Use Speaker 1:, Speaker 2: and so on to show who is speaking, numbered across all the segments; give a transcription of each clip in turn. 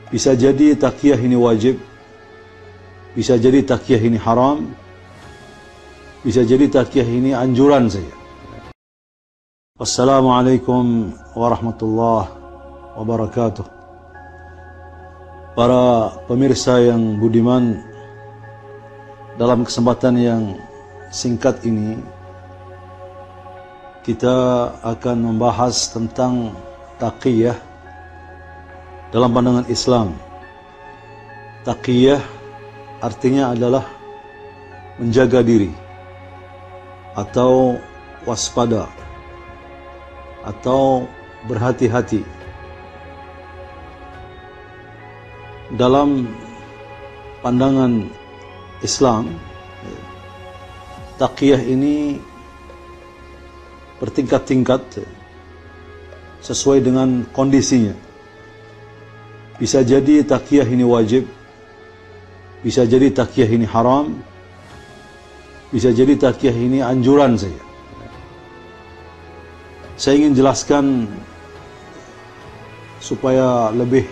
Speaker 1: Bisa jadi taqiyah ini wajib, bisa jadi taqiyah ini haram, bisa jadi taqiyah ini anjuran saja. Wassalamualaikum warahmatullahi wabarakatuh. Para pemirsa yang budiman, dalam kesempatan yang singkat ini kita akan membahas tentang taqiyah dalam pandangan Islam. Taqiyah artinya adalah menjaga diri atau waspada atau berhati-hati. Dalam pandangan Islam, taqiyah ini bertingkat-tingkat sesuai dengan kondisinya. Bisa jadi taqiyah ini wajib, bisa jadi taqiyah ini haram, bisa jadi taqiyah ini anjuran saja. Saya ingin jelaskan supaya lebih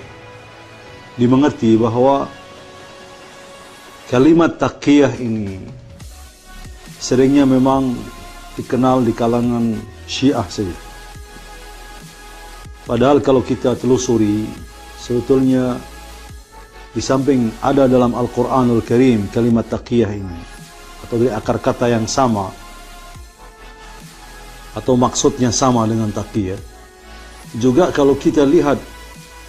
Speaker 1: dimengerti bahwa kalimat taqiyah ini seringnya memang dikenal di kalangan Syiah saja. Padahal kalau kita telusuri, sebetulnya di samping ada dalam Al-Quranul Karim kalimat taqiyah ini, atau dari akar kata yang sama, atau maksudnya sama dengan taqiyah, juga kalau kita lihat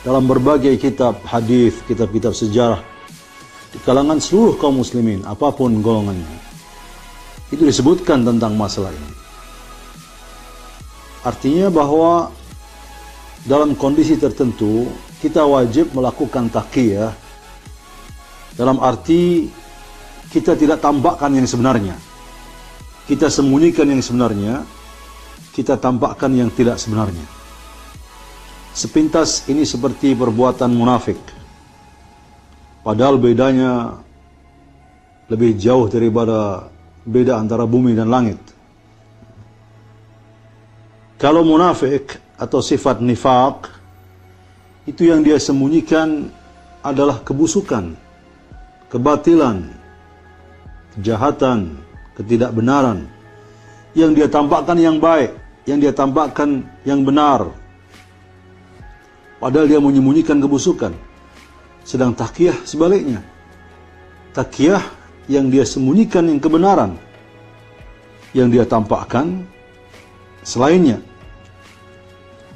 Speaker 1: dalam berbagai kitab hadis, kitab-kitab sejarah di kalangan seluruh kaum muslimin, apapun golongannya, itu disebutkan tentang masalah ini. Artinya bahwa dalam kondisi tertentu kita wajib melakukan taqiyah, dalam arti kita tidak tampakkan yang sebenarnya, kita sembunyikan yang sebenarnya, kita tampakkan yang tidak sebenarnya. Sepintas ini seperti perbuatan munafik, padahal bedanya lebih jauh daripada beda antara bumi dan langit. Kalau munafik atau sifat nifaq, itu yang dia sembunyikan adalah kebusukan, kebatilan, kejahatan, ketidakbenaran. Yang dia tampakkan yang baik, yang dia tampakkan yang benar, padahal dia menyembunyikan kebusukan. Sedang taqiyah sebaliknya, taqiyah yang dia sembunyikan yang kebenaran, yang dia tampakkan selainnya.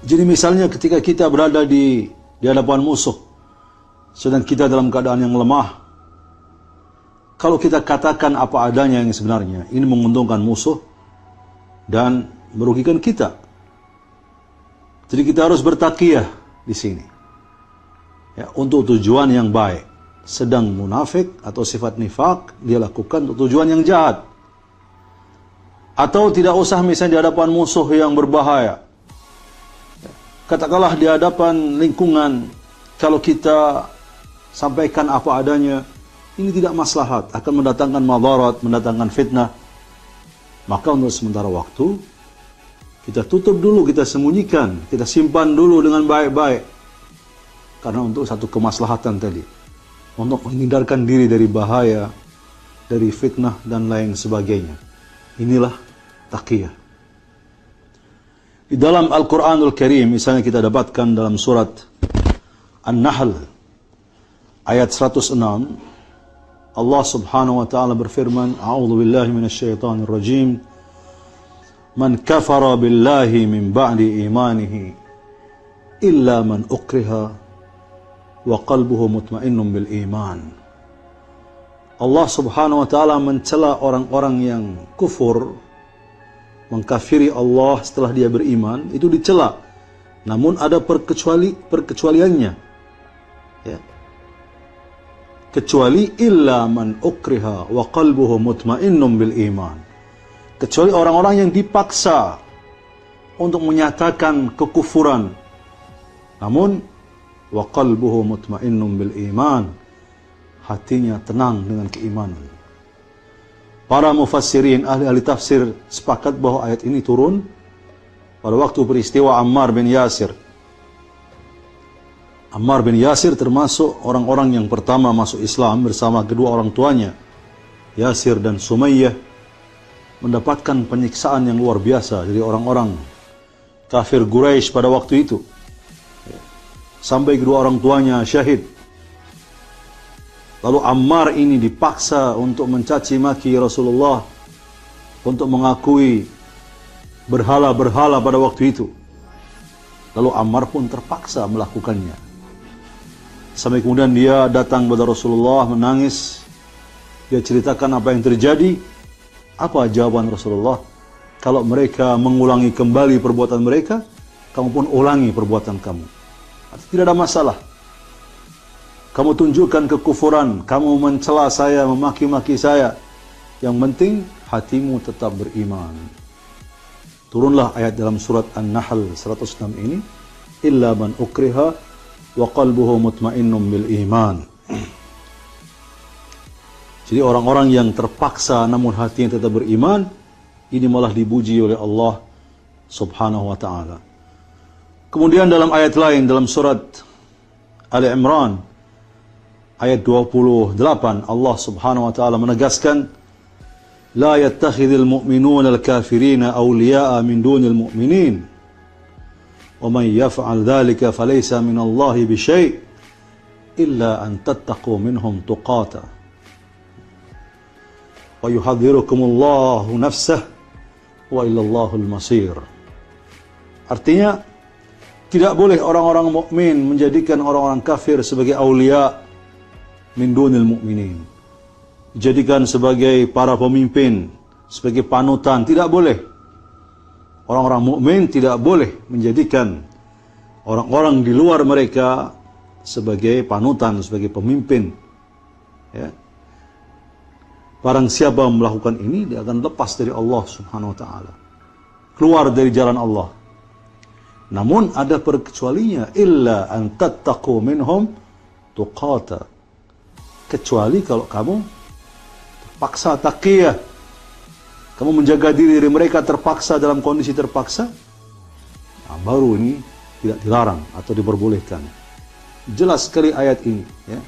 Speaker 1: Jadi misalnya ketika kita berada di hadapan musuh, sedang kita dalam keadaan yang lemah, kalau kita katakan apa adanya yang sebenarnya, ini menguntungkan musuh dan merugikan kita. Jadi kita harus bertaqiyah di sini, ya, untuk tujuan yang baik. Sedang munafik atau sifat nifaq dia lakukan untuk tujuan yang jahat. Atau tidak usah misalnya di hadapan musuh yang berbahaya, katakanlah di hadapan lingkungan, kalau kita sampaikan apa adanya, ini tidak maslahat, akan mendatangkan madarat, mendatangkan fitnah, maka untuk sementara waktu kita tutup dulu, kita sembunyikan, kita simpan dulu dengan baik-baik, karena untuk satu kemaslahatan tadi, untuk menghindarkan diri dari bahaya, dari fitnah dan lain sebagainya. Inilah taqiyah. Di dalam Al-Quranul Karim, misalnya kita dapatkan dalam surat An-Nahl ayat 106, Allah subhanahu wa ta'ala berfirman, A'udhu billahi minasyaitanir rajim, Man kafara billahi min ba'di imanihi illa man ukriha wa qalbuhu mutmainnun bil iman. Allah subhanahu wa ta'ala mencela orang-orang yang kufur, mengkafiri Allah setelah dia beriman, itu dicela. Namun ada perkecualiannya, ya. Kecuali illa man ukriha wa qalbuhu mutmainnun bil iman. Kecuali orang-orang yang dipaksa untuk menyatakan kekufuran, namun wa qalbuhu mutmainnun bil iman, hatinya tenang dengan keimanan. Para mufassirin, ahli-ahli tafsir sepakat bahwa ayat ini turun pada waktu peristiwa Ammar bin Yasir. Ammar bin Yasir termasuk orang-orang yang pertama masuk Islam bersama kedua orang tuanya, Yasir dan Sumayyah, mendapatkan penyiksaan yang luar biasa dari orang-orang kafir Quraisy pada waktu itu. Sampai kedua orang tuanya syahid. Lalu Ammar ini dipaksa untuk mencaci maki Rasulullah, untuk mengakui berhala-berhala pada waktu itu. Lalu Ammar pun terpaksa melakukannya. Sampai kemudian dia datang kepada Rasulullah menangis. Dia ceritakan apa yang terjadi. Apa jawaban Rasulullah? Kalau mereka mengulangi kembali perbuatan mereka, kamu pun ulangi perbuatan kamu. Tidak ada masalah. Kamu tunjukkan kekufuran, kamu mencela saya, memaki-maki saya. Yang penting hatimu tetap beriman. Turunlah ayat dalam surat An-Nahl 106 ini, illa man ukriha wa qalbuhu mutmainnun bil iman. Jadi orang-orang yang terpaksa namun hatinya tetap beriman, ini malah dipuji oleh Allah Subhanahu wa taala. Kemudian dalam ayat lain dalam surat Ali Imran ayat 28, Allah Subhanahu wa taala menegaskan, la yattakhidhul mu'minuna al-kafirina awliya'a min dunil mu'minin wa man yaf'al dhalika falaysa min Allah bi syai' illa an tattaqu minhum tuqata wa yuhadhdhirukumullahu nafsah wa ilallahul masir. Artinya, tidak boleh orang-orang mukmin menjadikan orang-orang kafir sebagai aulia min dunil mu'minin. Dijadikan sebagai para pemimpin, sebagai panutan, tidak boleh. Orang-orang mukmin tidak boleh menjadikan orang-orang di luar mereka sebagai panutan, sebagai pemimpin. Ya. Barang siapa melakukan ini, dia akan lepas dari Allah Subhanahu wa taala. Keluar dari jalan Allah. Namun ada perkecualinya, illa an tattaqu minhum tuqata. Kecuali kalau kamu terpaksa taqiyah, kamu menjaga diri dari mereka terpaksa dalam kondisi terpaksa, nah, baru ini tidak dilarang atau diperbolehkan. Jelas sekali ayat ini, ya.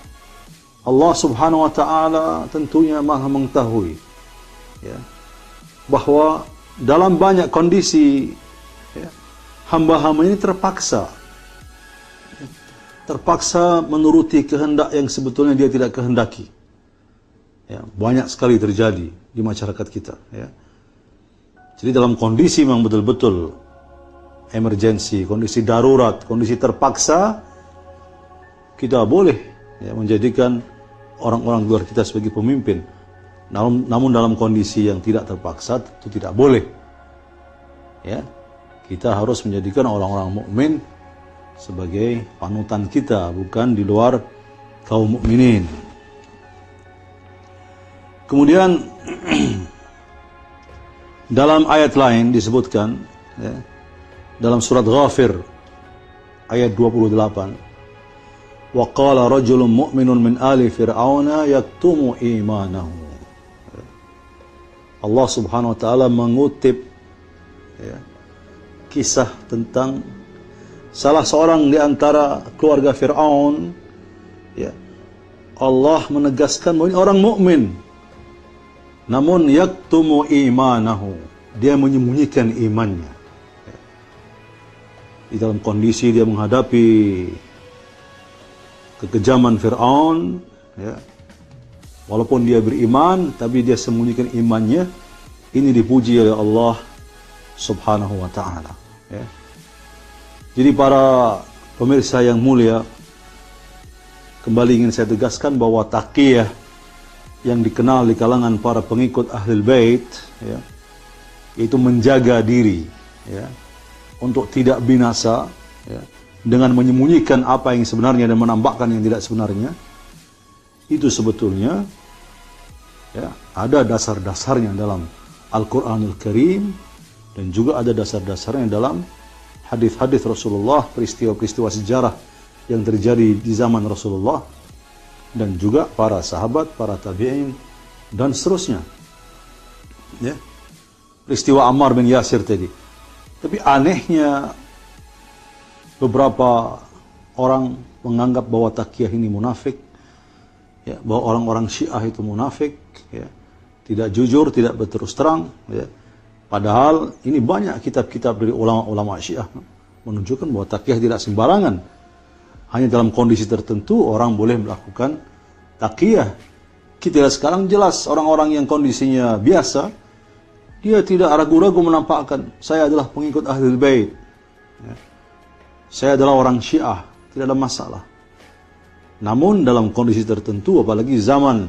Speaker 1: Allah Subhanahu wa taala tentunya Maha mengetahui, ya, bahwa dalam banyak kondisi, ya, hamba-hamba ini terpaksa menuruti kehendak yang sebetulnya dia tidak kehendaki. Ya, banyak sekali terjadi di masyarakat kita. Ya. Jadi dalam kondisi memang betul-betul emergensi, kondisi darurat, kondisi terpaksa, kita boleh, ya, menjadikan orang-orang luar kita sebagai pemimpin. Namun dalam kondisi yang tidak terpaksa itu tidak boleh. Ya, kita harus menjadikan orang-orang mukmin sebagai panutan kita, bukan di luar kaum mukminin. Kemudian dalam ayat lain disebutkan, ya, dalam surat Ghafir ayat 28, wa qala rajulun mu'minun min ali fir'auna yaktumu imanahu. Allah Subhanahu wa taala mengutip, ya, kisah tentang salah seorang di antara keluarga Fir'aun, ya, Allah menegaskan bahwa ini orang mukmin, namun yaktumu imanahu, dia menyembunyikan imannya. Di dalam kondisi dia menghadapi kekejaman Fir'aun, ya, walaupun dia beriman, tapi dia sembunyikan imannya. Ini dipuji oleh Allah Subhanahu wa ta'ala. Ya. Jadi para pemirsa yang mulia, kembali ingin saya tegaskan bahwa taqiyah yang dikenal di kalangan para pengikut Ahlul Bait, ya, itu menjaga diri, ya, untuk tidak binasa, ya, dengan menyembunyikan apa yang sebenarnya dan menampakkan yang tidak sebenarnya. Itu sebetulnya, ya, ada dasar-dasarnya dalam Al-Quranul Karim, dan juga ada dasar-dasarnya dalam hadis-hadis Rasulullah, peristiwa-peristiwa sejarah yang terjadi di zaman Rasulullah dan juga para sahabat, para tabi'in dan seterusnya. Ya. Peristiwa Ammar bin Yasir tadi. Tapi anehnya beberapa orang menganggap bahwa taqiyah ini munafik, ya, bahwa orang-orang Syiah itu munafik, ya, tidak jujur, tidak berterus terang, ya. Padahal ini banyak kitab-kitab dari ulama-ulama Syiah menunjukkan bahwa taqiyah tidak sembarangan. Hanya dalam kondisi tertentu orang boleh melakukan taqiyah. Kita lihat sekarang jelas orang-orang yang kondisinya biasa, dia tidak ragu-ragu menampakkan, saya adalah pengikut Ahlul Bait, ya. Saya adalah orang Syiah, tidak ada masalah. Namun dalam kondisi tertentu, apalagi zaman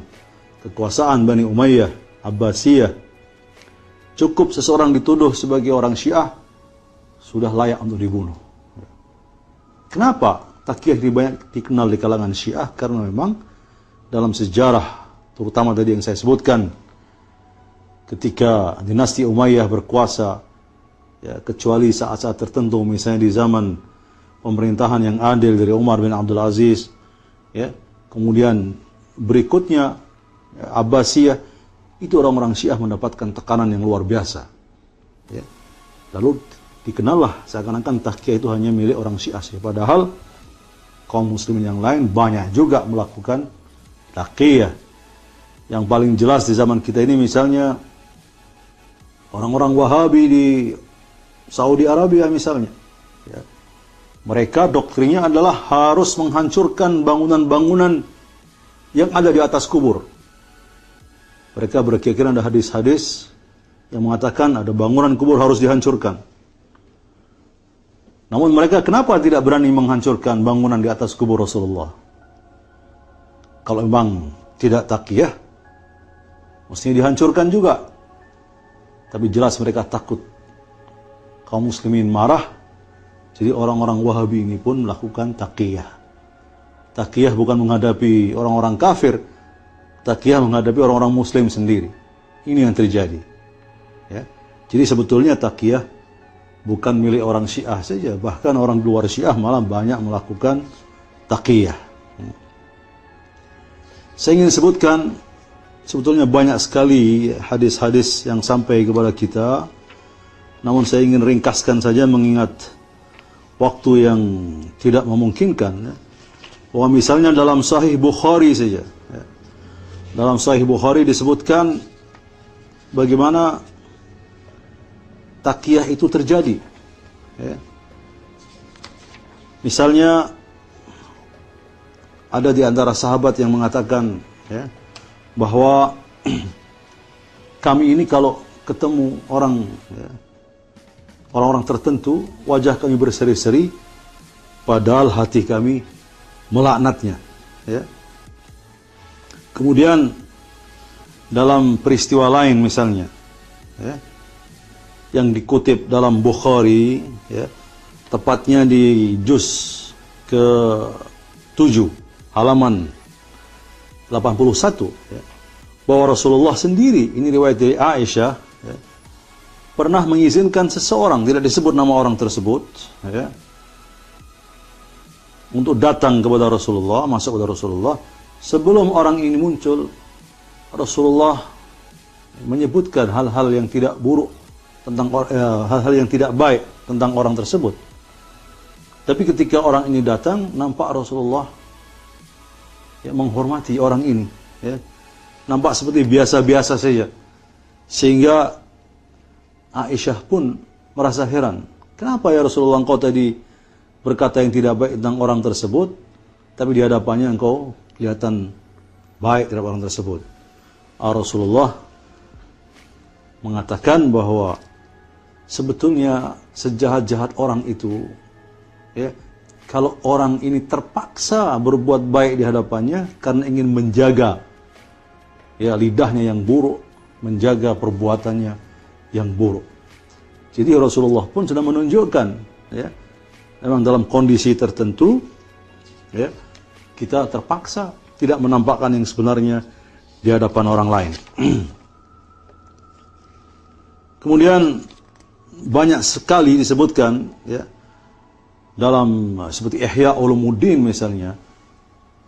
Speaker 1: kekuasaan Bani Umayyah, Abbasiyah, cukup seseorang dituduh sebagai orang Syiah, sudah layak untuk dibunuh. Kenapa taqiyah banyak dikenal di kalangan Syiah? Karena memang dalam sejarah, terutama tadi yang saya sebutkan, ketika dinasti Umayyah berkuasa, ya, kecuali saat-saat tertentu, misalnya di zaman pemerintahan yang adil dari Umar bin Abdul Aziz, ya, kemudian berikutnya ya, Abbasiyah, itu orang-orang Syiah mendapatkan tekanan yang luar biasa, ya. Lalu dikenallah seakan-akan taqiyah itu hanya milik orang Syiah, padahal kaum muslimin yang lain banyak juga melakukan taqiyah. Yang paling jelas di zaman kita ini misalnya orang-orang Wahabi di Saudi Arabia misalnya, ya, mereka doktrinnya adalah harus menghancurkan bangunan-bangunan yang ada di atas kubur. Mereka berkeyakinan ada hadis-hadis yang mengatakan ada bangunan kubur harus dihancurkan. Namun mereka kenapa tidak berani menghancurkan bangunan di atas kubur Rasulullah? Kalau memang tidak taqiyah, mestinya dihancurkan juga. Tapi jelas mereka takut kaum muslimin marah. Jadi orang-orang Wahabi ini pun melakukan taqiyah. Taqiyah bukan menghadapi orang-orang kafir, taqiyah menghadapi orang-orang muslim sendiri. Ini yang terjadi, ya. Jadi sebetulnya taqiyah bukan milik orang Syiah saja, bahkan orang luar Syiah malah banyak melakukan taqiyah. Saya ingin sebutkan sebetulnya banyak sekali hadis-hadis yang sampai kepada kita, namun saya ingin ringkaskan saja mengingat waktu yang tidak memungkinkan, ya. Bahwa misalnya dalam Sahih Bukhari saja, ya. Dalam Sahih Bukhari disebutkan bagaimana taqiyah itu terjadi, ya. Misalnya ada di antara sahabat yang mengatakan, ya, bahwa kami ini kalau ketemu orang, ya, orang-orang tertentu, wajah kami berseri-seri, padahal hati kami melaknatnya, ya. Kemudian dalam peristiwa lain misalnya, ya, yang dikutip dalam Bukhari, ya, tepatnya di juz ke-7 halaman 81, ya, bahwa Rasulullah sendiri, ini riwayat dari Aisyah, ya, pernah mengizinkan seseorang, tidak disebut nama orang tersebut, ya, untuk datang kepada Rasulullah, masuk kepada Rasulullah. Sebelum orang ini muncul, Rasulullah menyebutkan hal-hal yang tidak buruk tentang hal-hal yang tidak baik tentang orang tersebut. Tapi ketika orang ini datang, nampak Rasulullah, ya, menghormati orang ini, ya. Nampak seperti biasa-biasa saja. Sehingga Aisyah pun merasa heran. Kenapa ya Rasulullah, engkau tadi berkata yang tidak baik tentang orang tersebut, tapi di hadapannya engkau kelihatan baik terhadap orang tersebut? Rasulullah mengatakan bahwa sebetulnya sejahat-jahat orang itu, ya, kalau orang ini terpaksa berbuat baik di hadapannya karena ingin menjaga, ya, lidahnya yang buruk, menjaga perbuatannya yang buruk. Jadi Rasulullah pun sudah menunjukkan, ya, memang dalam kondisi tertentu, ya, kita terpaksa tidak menampakkan yang sebenarnya di hadapan orang lain. Kemudian banyak sekali disebutkan, ya, dalam seperti Ihya Ulumuddin misalnya,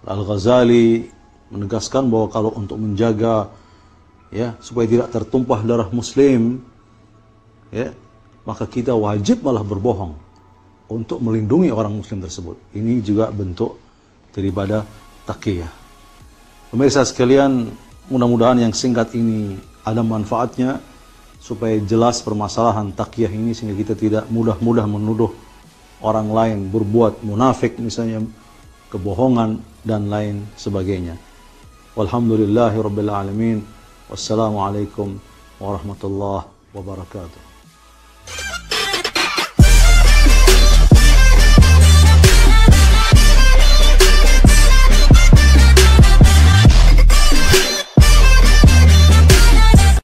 Speaker 1: Al-Ghazali menegaskan bahwa kalau untuk menjaga, ya, supaya tidak tertumpah darah muslim, ya, maka kita wajib malah berbohong untuk melindungi orang muslim tersebut. Ini juga bentuk daripada taqiyah. Pemirsa sekalian, mudah-mudahan yang singkat ini ada manfaatnya supaya jelas permasalahan taqiyah ini, sehingga kita tidak mudah-mudah menuduh orang lain berbuat munafik, misalnya kebohongan dan lain sebagainya. Walhamdulillahirabbil alamin. Wassalamualaikum warahmatullahi wabarakatuh.